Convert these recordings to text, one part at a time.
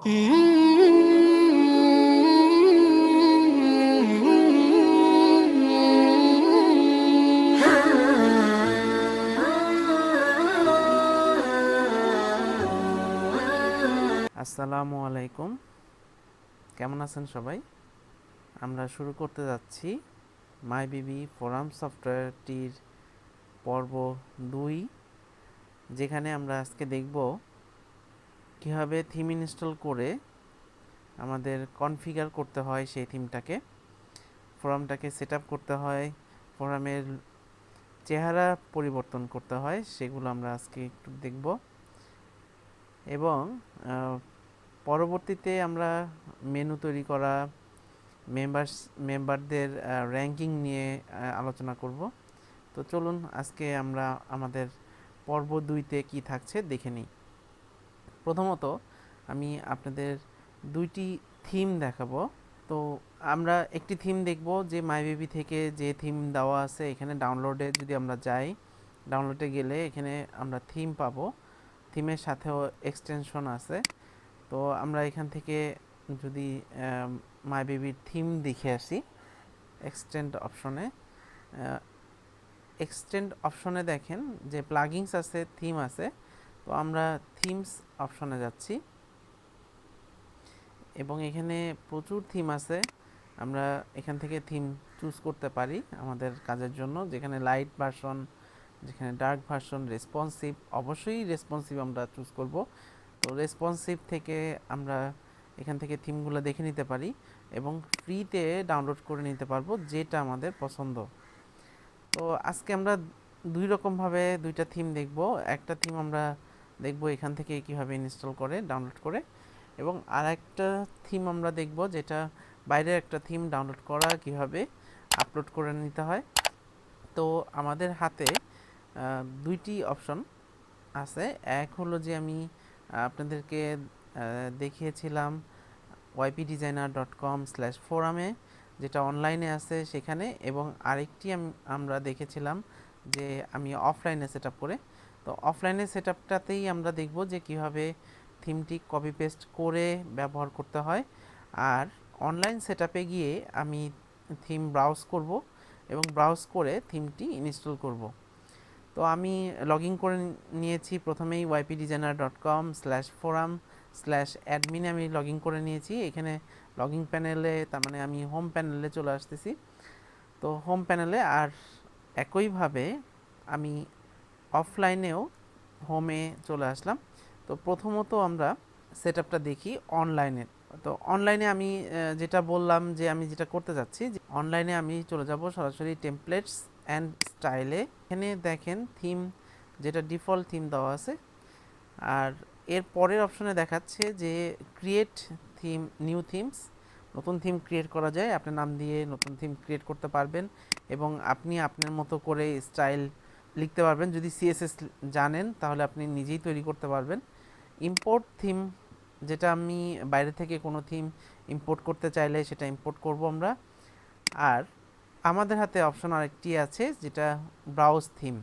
আসসালামু আলাইকুম, কেমন আছেন সবাই? আমরা শুরু করতে যাচ্ছি mybb ফোরাম সফটওয়্যারটির পর্ব 2, যেখানে আমরা আজকে দেখব কীভাবে থিম ইনস্টল করে আমাদের কনফিগার করতে হয় সেই থিমটাকে, ফোরামটাকে সেট আপ করতে হয়, ফোরামের চেহারা পরিবর্তন করতে হয়, সেগুলো আমরা আজকে একটু দেখব। এবং পরবর্তীতে আমরা মেনু তৈরি করা, মেম্বারদের র্যাঙ্কিং নিয়ে আলোচনা করব। তো চলুন আজকে আমরা আমাদের পর্ব 2তে কি থাকছে দেখে নিই। প্রথমত আমি আপনাদের 2টি থিম দেখাবো। তো আমরা একটি থিম দেখব যে mybb থেকে যে থিম দেওয়া আছে, এখানে ডাউনলোডে যদি আমরা যাই, ডাউনলোডে গেলে এখানে আমরা থিম পাবো, থিমের সাথেও এক্সটেনশন আছে। তো আমরা এখান থেকে যদি mybb-র থিম দেখে আসি, এক্সটেন্ড অপশনে দেখেন যে প্লাগিনস আছে, থিম আছে। তো আমরা থিমস অপশনে যাচ্ছি এবং এখানে প্রচুর থিম আছে। আমরা এখান থেকে থিম চুজ করতে পারি আমাদের কাজের জন্য, যেখানে লাইট ভার্সন, যেখানে ডার্ক ভার্সন, রেসপন্সিভ, অবশ্যই রেসপন্সিভ আমরা চুজ করব। তো রেসপন্সিভ থেকে আমরা এখান থেকে থিমগুলো দেখে নিতে পারি এবং ফ্রিতে ডাউনলোড করে নিতে পারবো যেটা আমাদের পছন্দ। তো আজকে আমরা দুই রকমভাবে দুইটা থিম দেখব। একটা থিম আমরা দেখব এখান থেকে কিভাবে ইনস্টল করে ডাউনলোড করে, এবং আরেকটা থিম আমরা দেখব যেটা বাইরের একটা থিম ডাউনলোড করা কিভাবে আপলোড করে নিতে হয়। তো আমাদের হাতে দুইটি অপশন আছে। এক হলো যে আমি আপনাদেরকে দেখিয়েছিলাম ypdesigner.com/forum-এ, যেটা অনলাইনে আছে সেখানে, এবং আরেকটি আমরা দেখেছিলাম যে আমি অফলাইনে সেট আপ করে। তো অফলাইনে সেট আপটাতেই আমরা দেখব যে কীভাবে থিমটি কপি পেস্ট করে ব্যবহার করতে হয়, আর অনলাইন সেট আপে গিয়ে আমি থিম ব্রাউজ করব এবং ব্রাউজ করে থিমটি ইনস্টল করব। তো আমি লগ ইন করে নিয়েছি প্রথমেই ypdesigner.com/forum/admin আমি লগ ইন করে নিয়েছি। এখানে লগ ইন প্যানেলে, তার মানে আমি হোম প্যানেলে চলে আসতেছি। তো হোম প্যানেলে, আর একইভাবে আমি অফলাইনেও হোমে চলে আসলাম। তো প্রথমত আমরা সেট আপটা দেখি অনলাইনে। তো অনলাইনে আমি যেটা বললাম যে আমি যেটা করতে যাচ্ছি, যে অনলাইনে আমি চলে যাব সরাসরি টেমপ্লেটস অ্যান্ড স্টাইলে। এখানে দেখেন থিম, যেটা ডিফল্ট থিম দেওয়া আছে, আর এর পরের অপশনে দেখাচ্ছে যে ক্রিয়েট থিম, নিউ থিমস, নতুন থিম ক্রিয়েট করা যায়। আপনার নাম দিয়ে নতুন থিম ক্রিয়েট করতে পারবেন এবং আপনি আপনার মতো করে স্টাইল লিখতে পারবেন। যদি সিএসএস জানেন তাহলে আপনি নিজেই তৈরি করতে পারবেন। ইম্পোর্ট থিম, যেটা আমি বাইরে থেকে কোনো থিম ইম্পোর্ট করতে চাইলে সেটা ইম্পোর্ট করব আমরা। আর আমাদের হাতে অপশন আরেকটি আছে, যেটা ব্রাউজ থিম,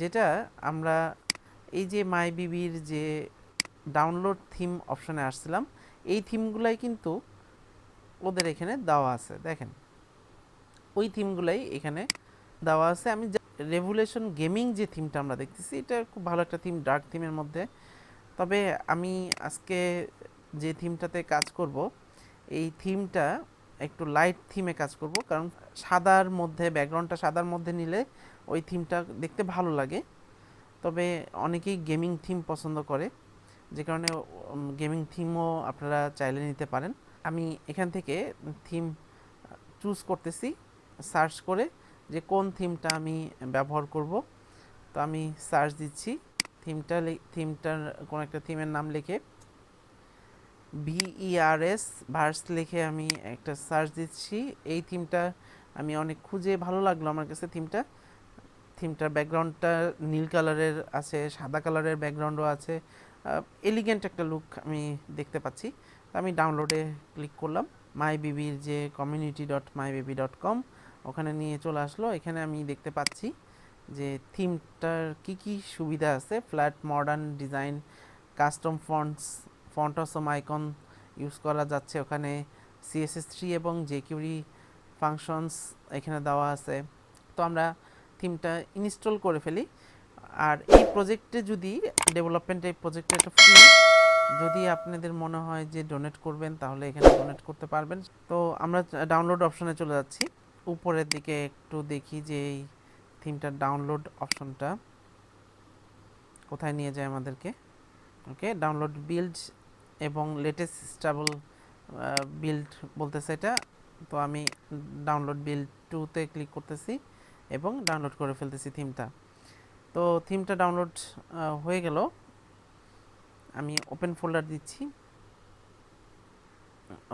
যেটা আমরা এই যে mybb-র যে ডাউনলোড থিম অপশনে আসছিলাম, এই থিমগুলাই কিন্তু ওদের এখানে দেওয়া আছে। দেখেন ওই থিমগুলাই এখানে দেওয়া আছে। আমি রেভুলেশন গেমিং যে থিমটা আমরা দেখতেছি, এটা খুব ভালো একটা থিম, ডার্ক থিমের মধ্যে। তবে আমি আজকে যে থিমটাতে কাজ করব, এই থিমটা একটু লাইট থিমে কাজ করব, কারণ সাদার মধ্যে, ব্যাকগ্রাউন্ডটা সাদার মধ্যে নিলে ওই থিমটা দেখতে ভালো লাগে। তবে অনেকেই গেমিং থিম পছন্দ করে, যে কারণে গেমিং থিমও আপনারা চাইলে নিতে পারেন। আমি এখান থেকে থিম চুজ করতেছি সার্চ করে, যে কোন থিমটা আমি ব্যবহার করব। তো আমি সার্চ দিচ্ছি, থিমটার কোন একটা থিমের নাম লিখে VERS ভার্স লিখে আমি একটা সার্চ দিচ্ছি। এই থিমটা আমি অনেক খুঁজে ভালো লাগলো আমার কাছে। থিমটার ব্যাকগ্রাউন্ডটা নীল কালারের আছে, সাদা কালারের ব্যাকগ্রাউন্ডও আছে, এলিগেন্ট একটা লুক আমি দেখতে পাচ্ছি। তো আমি ডাউনলোডে ক্লিক করলাম। mybb-র যে community.mybb.com, ওখানে নিয়ে চলে আসলো। এখানে আমি দেখতে পাচ্ছি যে থিমটার কি কি সুবিধা আছে: flat modern design, custom fonts, font awesome icon use করা যাচ্ছে, ওখানে CSS3 এবং jQuery ফাংশনস এখানে দেওয়া আছে। তো আমরা থিমটা ইনস্টল করে ফেলি। আর এই প্রজেক্টে যদি ডেভেলপমেন্ট এই প্রজেক্টে একটা ফ্রি, যদি আপনাদের মনে হয় যে ডোনেট করবেন তাহলে এখানে ডোনেট করতে পারবেন। তো আমরা ডাউনলোড অপশনে চলে যাচ্ছি। উপরের দিকে একটু দেখি যে এই থিমটার ডাউনলোড অপশনটা কোথায় নিয়ে যায় আমাদেরকে। ওকে, ডাউনলোড বিল্ড এবং লেটেস্ট স্টেবল বিল্ড বলতেছে এটা। তো আমি ডাউনলোড বিল্ড 2-তে ক্লিক করতেছি এবং ডাউনলোড করে ফেলতেছি থিমটা। তো থিমটা ডাউনলোড হয়ে গেল। আমি ওপেন ফোল্ডার দিচ্ছি।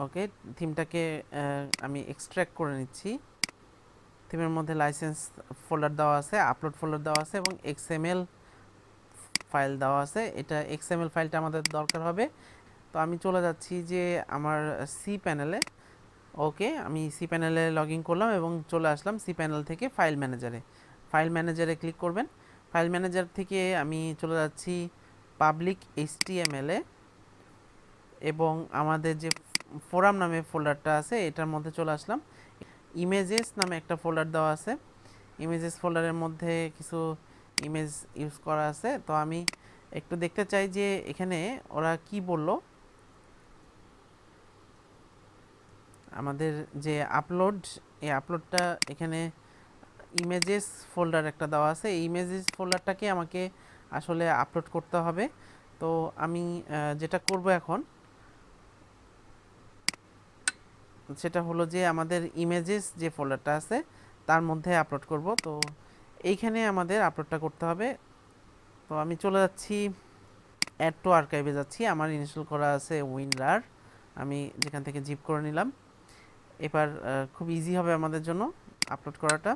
ওকে, থিমটাকে আমি এক্সট্র্যাক্ট করে নিচ্ছি। থিমের মধ্যে লাইসেন্স ফোল্ডার দেওয়া আছে, আপলোড ফোল্ডার দেওয়া আছে এবং XML ফাইল দেওয়া আছে। এটা XML ফাইলটা আমাদের দরকার হবে। তো আমি চলে যাচ্ছি যে আমার সি প্যানেলে। ওকে, আমি সি প্যানেলে লগ ইন করলাম এবং চলে আসলাম সি প্যানেল থেকে ফাইল ম্যানেজারে। ফাইল ম্যানেজারে ক্লিক করবেন। ফাইল ম্যানেজার থেকে আমি চলে যাচ্ছি পাবলিক HTML এ এবং আমাদের যে ফোরাম নামে ফোল্ডারটা আছে এটার মধ্যে চলে আসলাম। ইমেজেস নামে একটা ফোল্ডার দেওয়া আছে। ইমেজেস ফোল্ডারের মধ্যে কিছু ইমেজ ইউজ করা আছে। তো আমি একটু দেখতে চাই যে এখানে ওরা কি বলল। আমাদের যে আপলোড, এই আপলোডটা এখানে ইমেজেস ফোল্ডার একটা দেওয়া আছে। এই ইমেজেস ফোল্ডারটাকে আমাকে আসলে আপলোড করতে হবে। তো আমি যেটা করব এখন সেটা হলো যে আমাদের ইমেজেস যে ফোল্ডারটা আছে তার মধ্যে আপলোড করব। তো এইখানে আমাদের আপলোডটা করতে হবে। তো আমি চলে যাচ্ছি অ্যাড টু আর্কাইভে যাচ্ছি। আমার ইনস্টল করা আছে উইনরার, আমি যেখান থেকে জিপ করে নিলাম। এবার খুব ইজি হবে আমাদের জন্য আপলোড করাটা।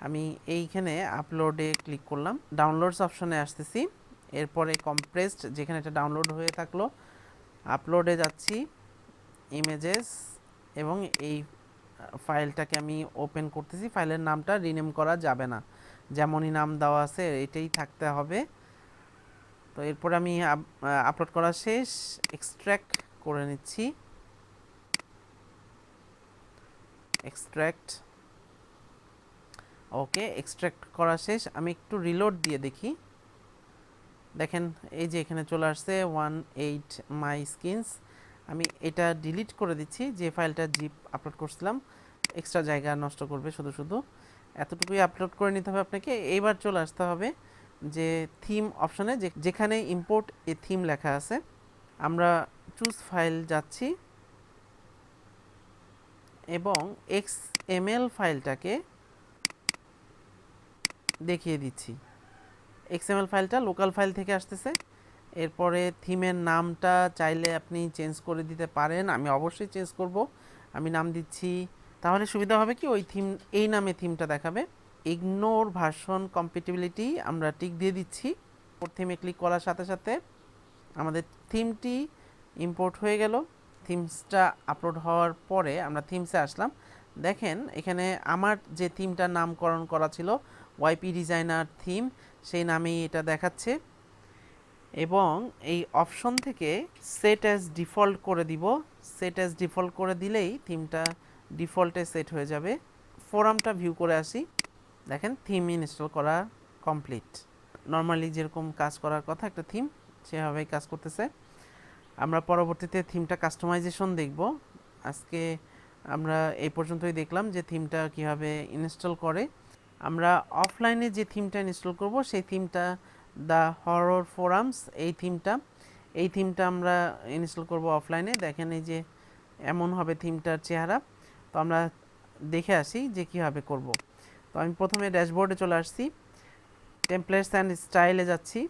আমি এইখানে আপলোডে ক্লিক করলাম, ডাউনলোডস অপশনে আসতেছি। এরপরে কম্প্রেসড যেখানে এটা ডাউনলোড হয়ে থাকলো, আপলোডে যাচ্ছি, ইমেজেস, এবং এই ফাইলটাকে আমি ওপেন করতেছি। ফাইলের নামটা রিনেম করা যাবে না, যেমনই নাম দেওয়া আছে এটাই থাকতে হবে। তো এরপর আমি আপলোড করা শেষ, এক্সট্র্যাক্ট করে নিচ্ছি। এক্সট্র্যাক্ট, ওকে, এক্সট্র্যাক্ট করা শেষ। আমি একটু রিলোড দিয়ে দেখি। দেখেন এই যে এখানে চলে আসছে 18 মাই স্কিনস। আমি এটা ডিলিট করে দিচ্ছি, যে ফাইলটা জিপ আপলোড করছিলাম, এক্সট্রা জায়গা নষ্ট করবে শুধু শুধু। এতটুকুই আপলোড করে নিতে হবে আপনাকে। এইবার চলে আসতে হবে যে থিম অপশনে, যেখানে ইম্পোর্ট এ থিম লেখা আছে। আমরা চুজ ফাইল যাচ্ছি এবং XML ফাইলটাকে দেখিয়ে দিচ্ছি। XML ফাইলটা লোকাল ফাইল থেকে আসতেছে। এরপরে থিমের নামটা চাইলে আপনি চেঞ্জ করে দিতে পারেন, আমি অবশ্যই চেঞ্জ করব। আমি নাম দিচ্ছি, তাহলে সুবিধা হবে কি ওই থিম, এই নামে থিমটা দেখাবে। ইগনোর ভার্সন কম্প্যাটিবিলিটি আমরা টিক দিয়ে দিচ্ছি। থিমে ক্লিক করার সাথে সাথে আমাদের থিমটি ইম্পোর্ট হয়ে গেল। থিমসটা আপলোড হওয়ার পরে আমরা থিমসে আসলাম। দেখেন এখানে আমার যে থিমটার নামকরণ করা ছিল YP ডিজাইনার থিম, সেই নামেই এটা দেখাচ্ছে। এবং এই অপশন থেকে সেট অ্যাজ ডিফল্ট করে দিব। সেট অ্যাজ ডিফল্ট করে দিলেই থিমটা ডিফল্টে সেট হয়ে যাবে। ফোরামটা ভিউ করে আসি। দেখেন থিম ইনস্টল করা কমপ্লিট। নর্মালি যেরকম কাজ করার কথা একটা থিম, সেভাবেই কাজ করতেছে। আমরা পরবর্তীতে থিমটা কাস্টমাইজেশন দেখব। আজকে আমরা এই পর্যন্তই দেখলাম যে থিমটা কিভাবে ইনস্টল করে। আমরা অফলাইনে যে থিমটা ইনস্টল করব সেই থিমটা দ্য হরর ফোরামস, এই থিমটা আমরা ইনস্টল করব অফলাইনে। দেখেন এই যে এমন হবে থিমটার চেহারা। তো আমরা দেখে আসি যে কীভাবে করব। তো আমি প্রথমে ড্যাশবোর্ডে চলে আসছি, টেমপ্লেটস অ্যান্ড স্টাইলে যাচ্ছি।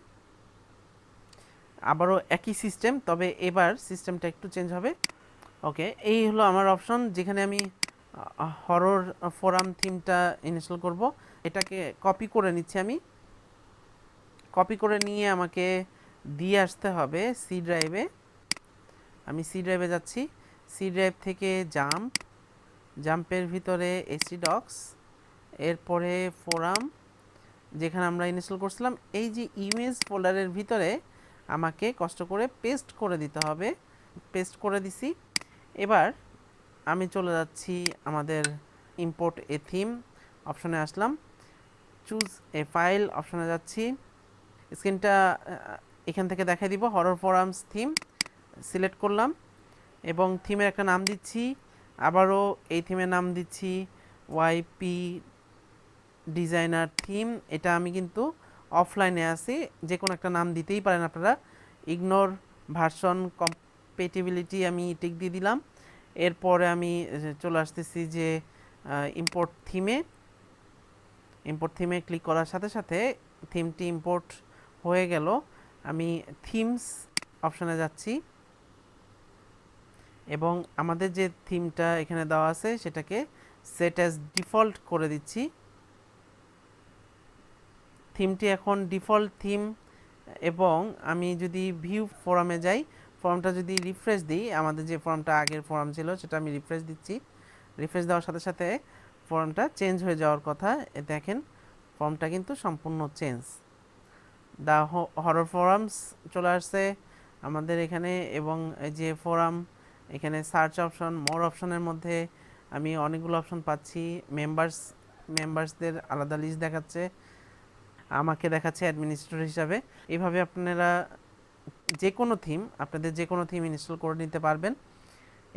আবারও একই সিস্টেম, তবে এবার সিস্টেমটা একটু চেঞ্জ হবে। ওকে, এই হলো আমার অপশন যেখানে আমি হরর ফোরাম থিমটা ইনস্টল করব। এটাকে কপি করে নিচ্ছি। আমি কপি করে নিয়ে আমাকে দিয়ে আসতে হবে সি ড্রাইভে। আমি সি ড্রাইভে যাচ্ছি। সি ড্রাইভ থেকে জাম্পের ভিতরে htdocs, এরপরে ফোরাম যেখানে আমরা ইনস্টল করছিলাম। এই যে ইমেজ ফোল্ডারের ভিতরে আমাকে কষ্ট করে পেস্ট করে দিতে হবে। পেস্ট করে দিছি। এবার আমি চলে যাচ্ছি আমাদের ইম্পোর্ট এ থিম অপশনে আসলাম, চুজ এ ফাইল অপশনে যাচ্ছি। স্ক্রিনটা এখান থেকে দেখাই দিব, হরর ফোরামস থিম সিলেক্ট করলাম এবং থিমের একটা নাম দিচ্ছি। আবারও এই থিমের নাম দিচ্ছি ওয়াইপি ডিজাইনার থিম। এটা আমি কিন্তু অফলাইনে আছি, যে কোনো একটা নাম দিতেই পারেন আপনারা। ইগনোর ভার্সন কম্পেটিবিলিটি আমি টিক দিয়ে দিলাম। এরপরে আমি চলে আসতেছি যে ইম্পোর্ট থিমে। ইম্পোর্ট থিমে ক্লিক করার সাথে সাথে থিমটি ইম্পোর্ট হয়ে গেল। আমি থিমস অপশানে যাচ্ছি এবং আমাদের যে থিমটা এখানে দেওয়া আছে সেটাকে সেট অ্যাজ ডিফল্ট করে দিচ্ছি। থিমটি এখন ডিফল্ট থিম। এবং আমি যদি ভিউ ফোরামে যাই, ফর্মটা যদি রিফ্রেশ দিই, আমাদের যে ফর্মটা আগের ফর্ম ছিল সেটা আমি রিফ্রেশ দিচ্ছি। রিফ্রেশ দেওয়ার সাথে সাথে ফর্মটা চেঞ্জ হয়ে যাওয়ার কথা। দেখেন ফর্মটা কিন্তু সম্পূর্ণ চেঞ্জ। দ্য হরর ফোরামস চলে আসছে আমাদের এখানে এবং এই যে ফোরাম, এখানে সার্চ অপশন, মোর অপশনের মধ্যে আমি অনেকগুলো অপশন পাচ্ছি। মেম্বার্সদের আলাদা লিস্ট দেখাচ্ছে, আমাকে দেখাচ্ছে অ্যাডমিনিস্ট্রেটর হিসাবে। এভাবে আপনারা যে কোনো থিম, আপনাদের যে কোনো থিম ইনস্টল করে নিতে পারবেন।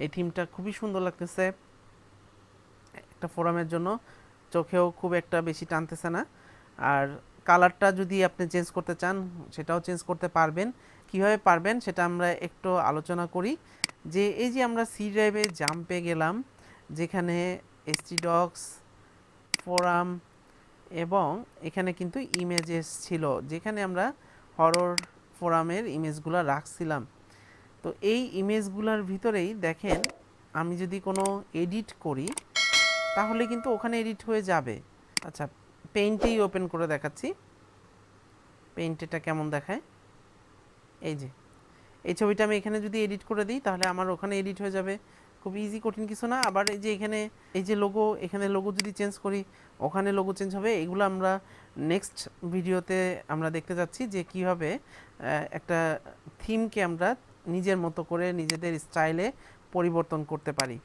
এই থিমটা খুবই সুন্দর লাগতেছে, একটা ফোরামের জন্য চোখেও খুব একটা বেশি টানতেছে না। আর কালারটা যদি আপনি চেঞ্জ করতে চান সেটাও চেঞ্জ করতে পারবেন। কিভাবে পারবেন সেটা আমরা একটু আলোচনা করি। যে এই যে আমরা সি ড্রাইভে জাম্পে গেলাম, যেখানে ডক্স, ফোরাম এবং এখানে কিন্তু ইমেজেস ছিল, যেখানে আমরা হরর ফোরামের ইমেজগুলো রাখছিলাম। তো এই ইমেজগুলোর ভিতরেই দেখেন আমি যদি কোনো এডিট করি তাহলে কিন্তু ওখানে এডিট হয়ে যাবে। আচ্ছা, পেইন্টেই ওপেন করে দেখাচ্ছি, পেইন্ট এটা কেমন দেখায়। এই যে এই ছবিটা আমি এখানে যদি এডিট করে দিই তাহলে আমার ওখানে এডিট হয়ে যাবে। খুব ইজি, কঠিন কিছু না। আবার এই যে এখানে এই যে লোগো, এখানে লোগো যদি চেঞ্জ করি ওখানে লোগো চেঞ্জ হবে। এগুলো আমরা নেক্সট ভিডিওতে আমরা দেখতে যাচ্ছি যে কীভাবে একটা থিমকে আমরা নিজের মতো করে নিজেদের স্টাইলে পরিবর্তন করতে পারি।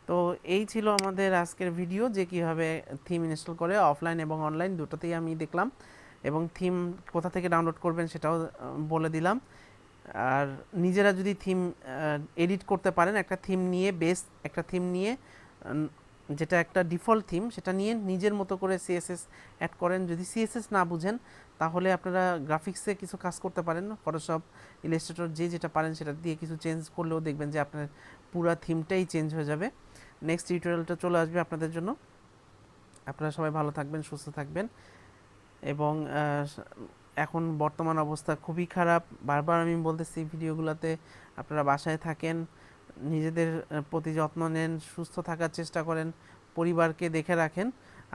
তো এই ছিল আমাদের আজকের ভিডিও, যে কীভাবে থিম ইনস্টল করে অফলাইন এবং অনলাইন দুটোতেই আমি দেখলাম, এবং থিম কোথা থেকে ডাউনলোড করবেন সেটাও বলে দিলাম। আর নিজেরা যদি থিম এডিট করতে পারেন, একটা থিম নিয়ে একটা থিম নিয়ে, যেটা একটা ডিফল্ট থিম সেটা নিয়ে নিজের মতো করে সিএসএস অ্যাড করেন। যদি সিএসএস না বুঝেন তাহলে আপনারা গ্রাফিক্সে কিছু কাজ করতে পারেন, ফটোশপ, ইলাস্ট্রেটর, যে যেটা পারেন সেটা দিয়ে কিছু চেঞ্জ করলেও দেখবেন যে আপনার পুরো থিমটাই চেঞ্জ হয়ে যাবে। নেক্সট টিউটোরিয়ালটা চলে আসবে আপনাদের জন্য। আপনারা সবাই ভালো থাকবেন, সুস্থ থাকবেন। এবং এখন বর্তমান অবস্থা খুবই খারাপ, বারবার আমি বলতেছি ভিডিওগুলোতে, আপনারা বাসায় থাকেন, নিজেদের প্রতি যত্ন নেন, সুস্থ থাকার চেষ্টা করেন, পরিবারকে দেখে রাখেন।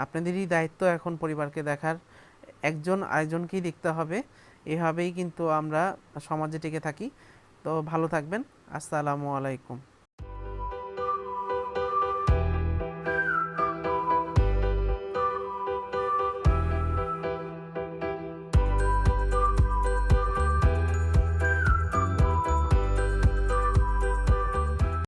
আপনাদেরই দায়িত্ব এখন পরিবারকে দেখার, একজন আরেকজনকেই দেখতে হবে। এভাবেই কিন্তু আমরা সমাজে টিকে থাকি। তো ভালো থাকবেন। আসসালামু আলাইকুম।